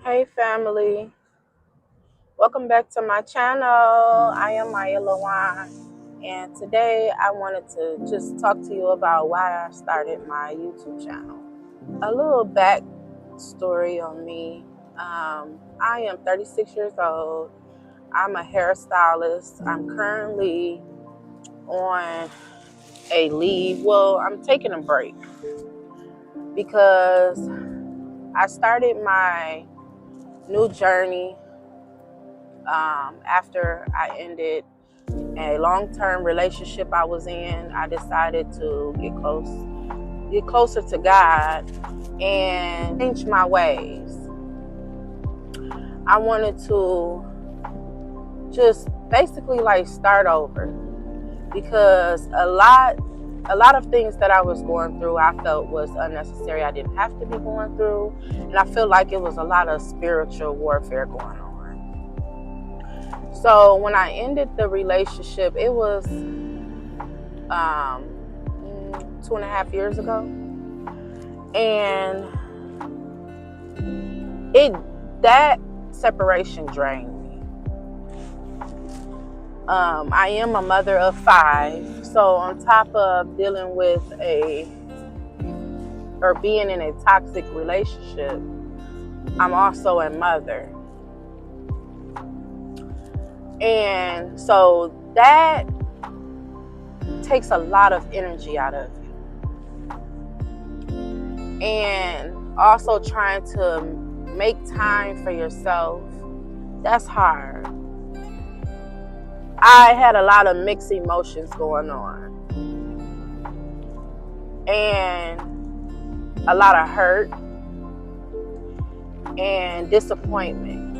Hey family, welcome back to my channel. I am Maya Lawan, and today I wanted to just talk to you about why I started my YouTube channel. A little backstory on me. I am 36 years old. I'm a hairstylist. I'm currently on a leave. Well, I'm taking a break because I started my new journey after I ended a long-term relationship I was in. I decided to get closer to God and change my ways. I wanted to just basically like start over because a lot of things that I was going through I felt was unnecessary. I didn't have to be going through, and I feel like it was a lot of spiritual warfare going on. So when I ended the relationship, it was 2.5 years ago, and that separation drained me. I am a mother of 5, so on top of dealing with being in a toxic relationship, I'm also a mother. And so that takes a lot of energy out of you. And also trying to make time for yourself, that's hard. I had a lot of mixed emotions going on. And a lot of hurt and disappointment.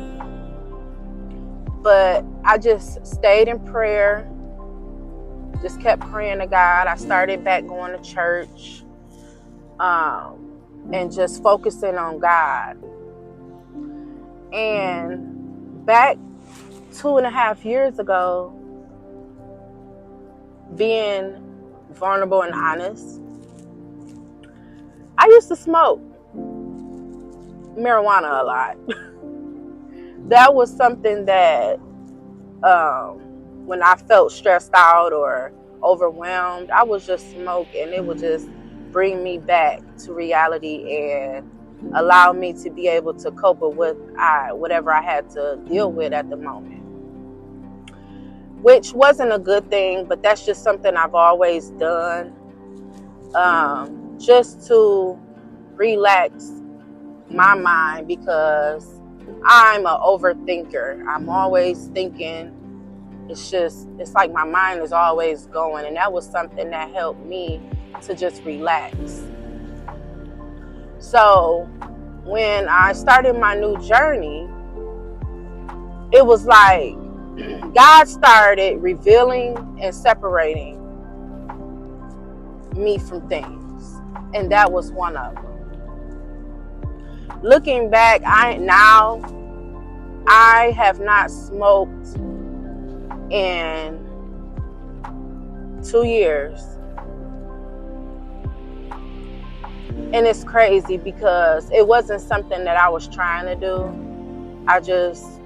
But I just stayed in prayer, just kept praying to God. I started back going to church and just focusing on God. And back 2.5 years ago, being vulnerable and honest, I used to smoke marijuana a lot. That was something that when I felt stressed out or overwhelmed, I would just smoke, and it would just bring me back to reality and allow me to be able to cope with whatever I had to deal with at the moment, which wasn't a good thing, but that's just something I've always done, just to relax my mind, because I'm an overthinker. I'm always thinking. It's like my mind is always going, and that was something that helped me to just relax. So when I started my new journey, it was like God started revealing and separating me from things, and that was one of them. Looking back, I have not smoked in 2 years. And it's crazy because it wasn't something that I was trying to do. I just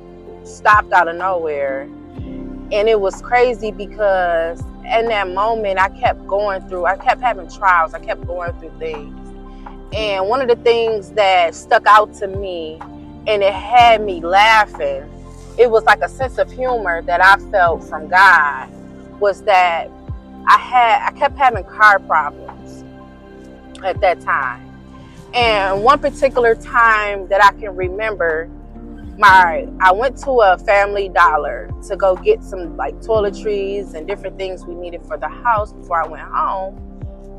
stopped out of nowhere. And it was crazy because in that moment I kept having trials, I kept going through things. And one of the things that stuck out to me, and it had me laughing, it was like a sense of humor that I felt from God, was that I kept having car problems at that time. And one particular time that I can remember, I went to a Family Dollar to go get some like toiletries and different things we needed for the house before I went home,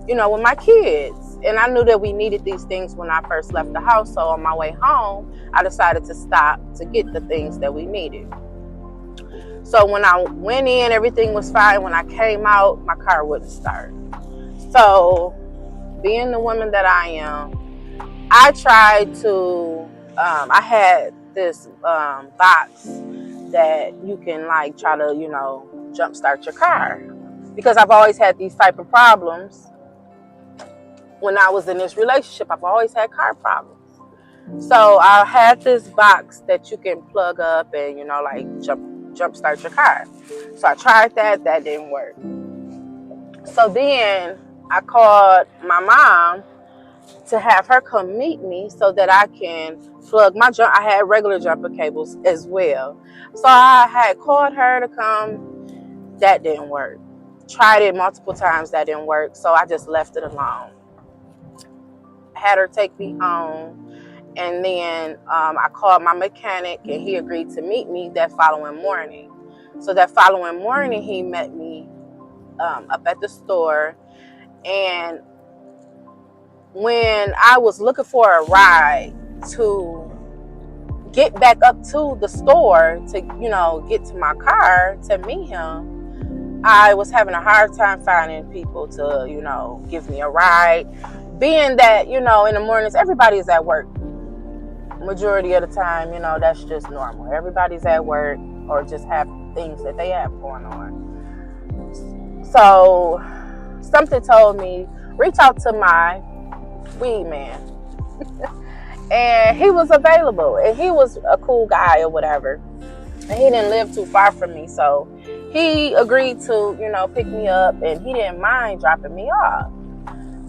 with my kids. And I knew that we needed these things when I first left the house. So on my way home, I decided to stop to get the things that we needed. So when I went in, everything was fine. When I came out, my car wouldn't start. So being the woman that I am, I tried to, I had this box that you can like try to, jumpstart your car, because I've always had these type of problems. When I was in this relationship, I've always had car problems. So I had this box that you can plug up and, you know, like jump start your car. So I tried that. That didn't work. So then I called my mom to have her come meet me so that I can plug my jump. I had regular jumper cables as well. So I had called her to come. That didn't work. Tried it multiple times. That didn't work. So I just left it alone. Had her take me home. And then I called my mechanic and he agreed to meet me that following morning. So that following morning, he met me up at the store. And when I was looking for a ride to get back up to the store to, you know, get to my car to meet him, I was having a hard time finding people to, you know, give me a ride. Being that, you know, in the mornings, everybody's at work. Majority of the time, you know, that's just normal. Everybody's at work or just have things that they have going on. So something told me, reach out to my weed man. And he was available and he was a cool guy or whatever. And he didn't live too far from me. So he agreed to, you know, pick me up and he didn't mind dropping me off.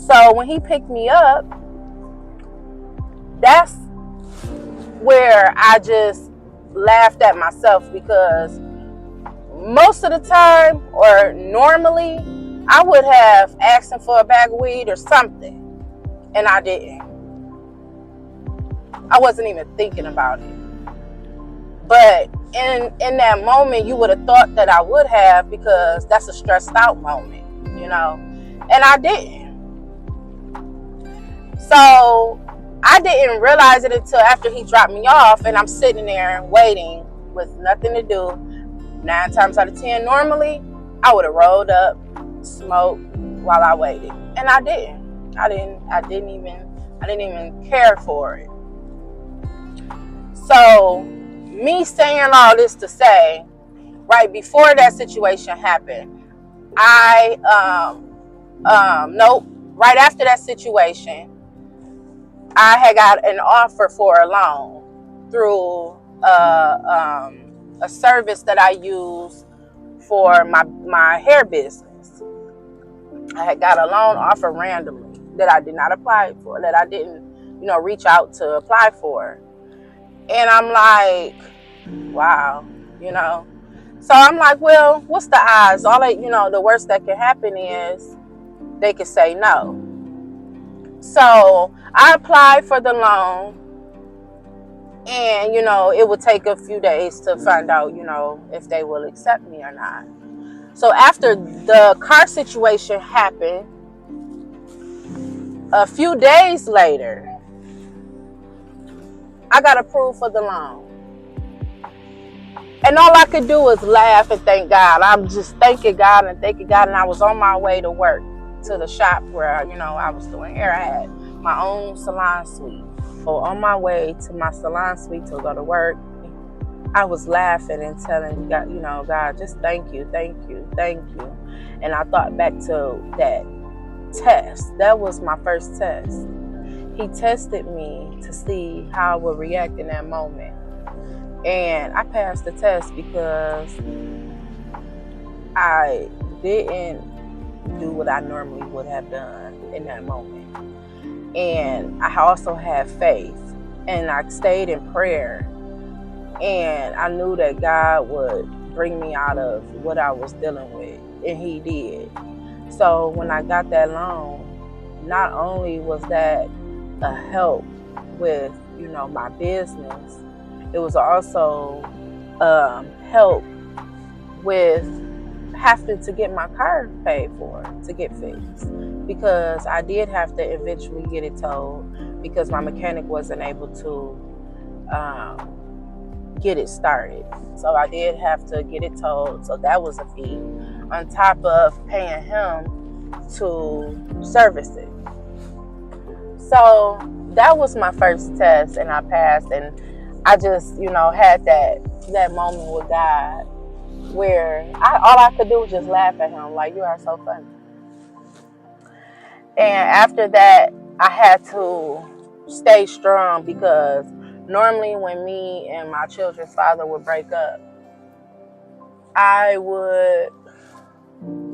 So when he picked me up, that's where I just laughed at myself, because most of the time or normally I would have asked him for a bag of weed or something, and I didn't. I wasn't even thinking about it. But in that moment, you would have thought that I would have, because that's a stressed out moment, you know, and I didn't. So I didn't realize it until after he dropped me off, and I'm sitting there waiting with nothing to do. 9 times out of 10, normally I would have rolled up, smoked while I waited, and I didn't. I didn't even care for it. So me saying all this to say, right before that situation happened, right after that situation, I had got an offer for a loan through a service that I use for my hair business. I had got a loan offer randomly that I did not apply for, that I didn't, you know, reach out to apply for. And I'm like, wow, you know. So I'm like, well, what's the odds? All that, you know, the worst that can happen is they could say no. So I applied for the loan, and, you know, it would take a few days to find out, you know, if they will accept me or not. So after the car situation happened, a few days later, I got approved for the loan. And all I could do was laugh and thank God. I'm just thanking God and thanking God. And I was on my way to work, to the shop where, you know, I was doing hair. I had my own salon suite. So on my way to my salon suite to go to work, I was laughing and telling God, you know, God, just thank you, thank you, thank you. And I thought back to that test. That was my first test. He tested me to see how I would react in that moment. And I passed the test because I didn't do what I normally would have done in that moment. And I also had faith, and I stayed in prayer. And I knew that God would bring me out of what I was dealing with, and He did. So when I got that loan, not only was that a help with, you know, my business, it was also help with having to get my car paid for, to get fixed, because I did have to eventually get it towed because my mechanic wasn't able to get it started. So I did have to get it towed. So that was a fee on top of paying him to service it. So that was my first test, and I passed. And I just, you know, had that moment with God where all I could do was just laugh at him, like, you are so funny. And after that, I had to stay strong, because normally when me and my children's father would break up, I would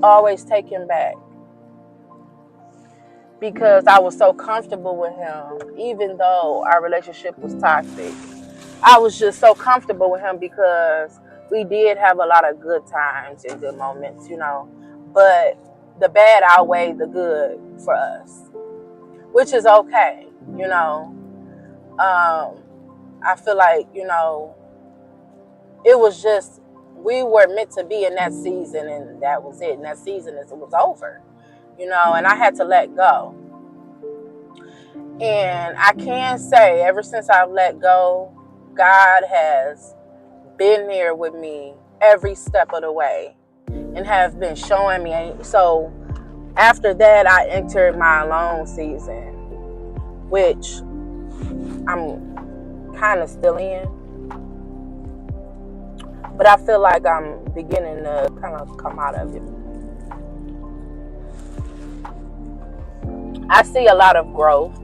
always take him back because I was so comfortable with him. Even though our relationship was toxic, I was just so comfortable with him because we did have a lot of good times and good moments, but the bad outweighed the good for us, which is okay. I feel like, it was just, we were meant to be in that season, and that was it. And that season it was over, and I had to let go. And I can say, ever since I've let go, God has been there with me every step of the way and have been showing me. So after that, I entered my alone season, which I'm kind of still in. But I feel like I'm beginning to kind of come out of it. I see a lot of growth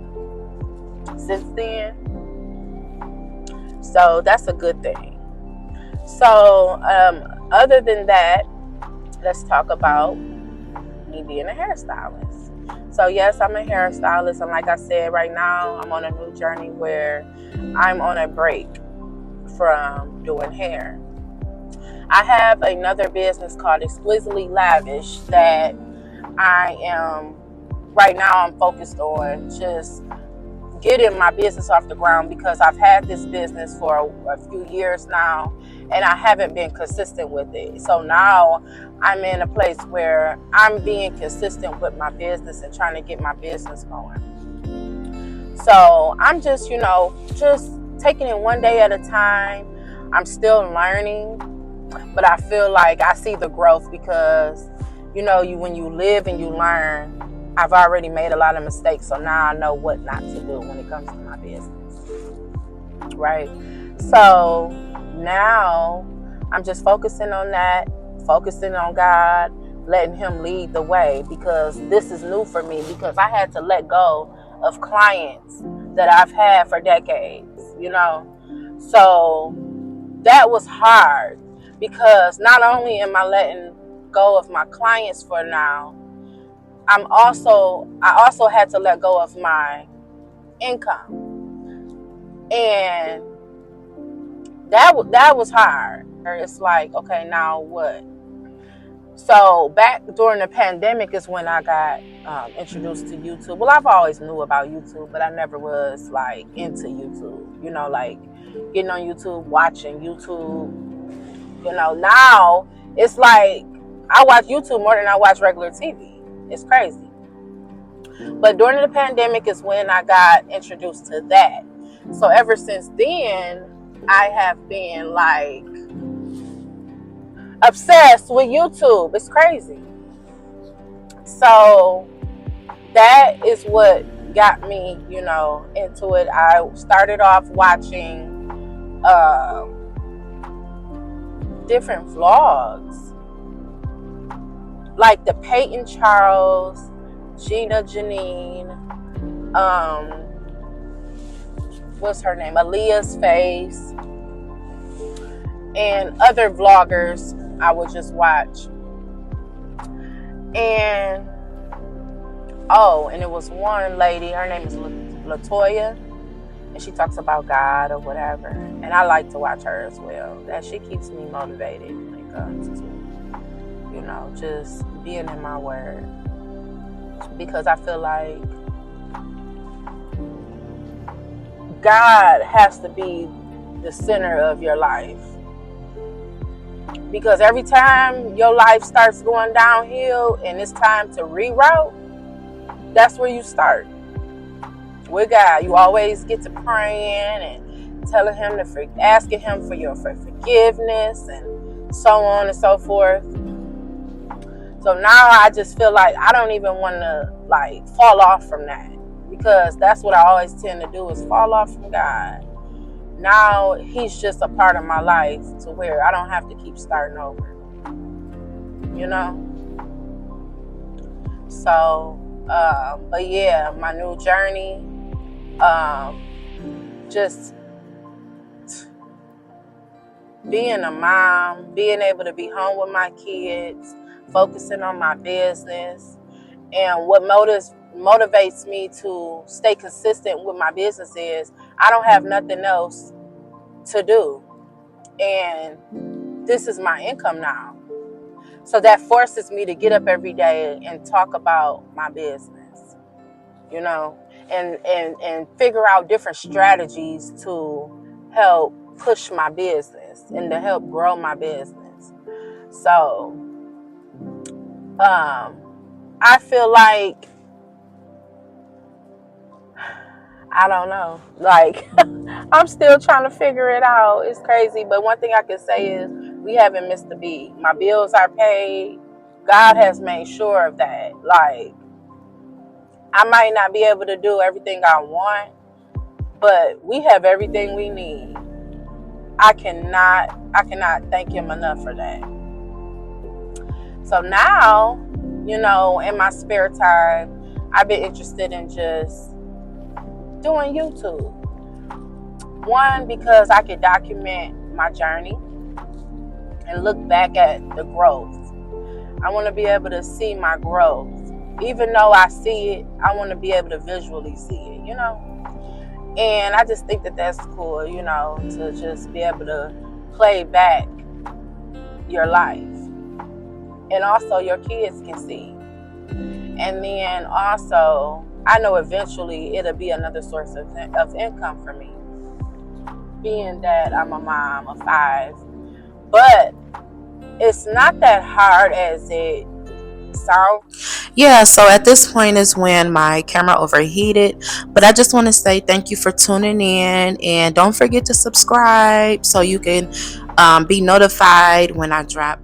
since then. So that's a good thing. So other than that, let's talk about me being a hairstylist. So yes, I'm a hairstylist. And like I said, right now I'm on a new journey where I'm on a break from doing hair. I have another business called Exquisitely Lavish that right now I'm focused on just getting my business off the ground, because I've had this business for a few years now and I haven't been consistent with it. So now I'm in a place where I'm being consistent with my business and trying to get my business going. So I'm just, just taking it one day at a time. I'm still learning, but I feel like I see the growth because, when you live and you learn, I've already made a lot of mistakes, so now I know what not to do when it comes to my business, right? So now I'm just focusing on that, focusing on God, letting Him lead the way, because this is new for me, because I had to let go of clients that I've had for decades, So that was hard, because not only am I letting go of my clients for now, I also had to let go of my income, and that was hard. It's like, okay, now what? So back during the pandemic is when I got introduced to YouTube. Well, I've always knew about YouTube, but I never was like into YouTube. Like getting on YouTube, watching YouTube. Now it's like I watch YouTube more than I watch regular TV. It's crazy. But during the pandemic is when I got introduced to that. So ever since then, I have been like obsessed with YouTube. It's crazy. So that is what got me, into it. I started off watching different vlogs, like the Peyton Charles, Gina Janine, what's her name? Aaliyah's Face, and other vloggers I would just watch. And it was one lady, her name is Latoya, and she talks about God or whatever. And I like to watch her as well. That she keeps me motivated when it comes to, just being in my word. Because I feel like God has to be the center of your life. Because every time your life starts going downhill and it's time to reroute, that's where you start. With God, you always get to praying and telling Him asking Him for forgiveness and so on and so forth. So now I just feel like I don't even want to like fall off from that, because that's what I always tend to do, is fall off from God. Now He's just a part of my life to where I don't have to keep starting over, So, but yeah, my new journey Just being a mom, being able to be home with my kids, focusing on my business. And what motivates me to stay consistent with my business is I don't have nothing else to do. And this is my income now. So that forces me to get up every day and talk about my business, you know, and figure out different strategies to help push my business and to help grow my business. So I feel like, I don't know, like I'm still trying to figure it out. It's crazy, but one thing I can say is we haven't missed a beat. My bills are paid. God has made sure of that. Like, I might not be able to do everything I want, but we have everything we need. I cannot thank him enough for that. So now, you know, in my spare time, I've been interested in just doing YouTube. One, because I could document my journey and look back at the growth. I want to be able to see my growth. Even though I see it, I want to be able to visually see it, you know? And I just think that that's cool, you know, to just be able to play back your life. And also your kids can see. And then also, I know eventually it'll be another source of income for me, being that I'm a mom of 5. But it's not that hard as it sounds. Yeah, so at this point is when my camera overheated. But I just want to say thank you for tuning in. And don't forget to subscribe so you can be notified when I drop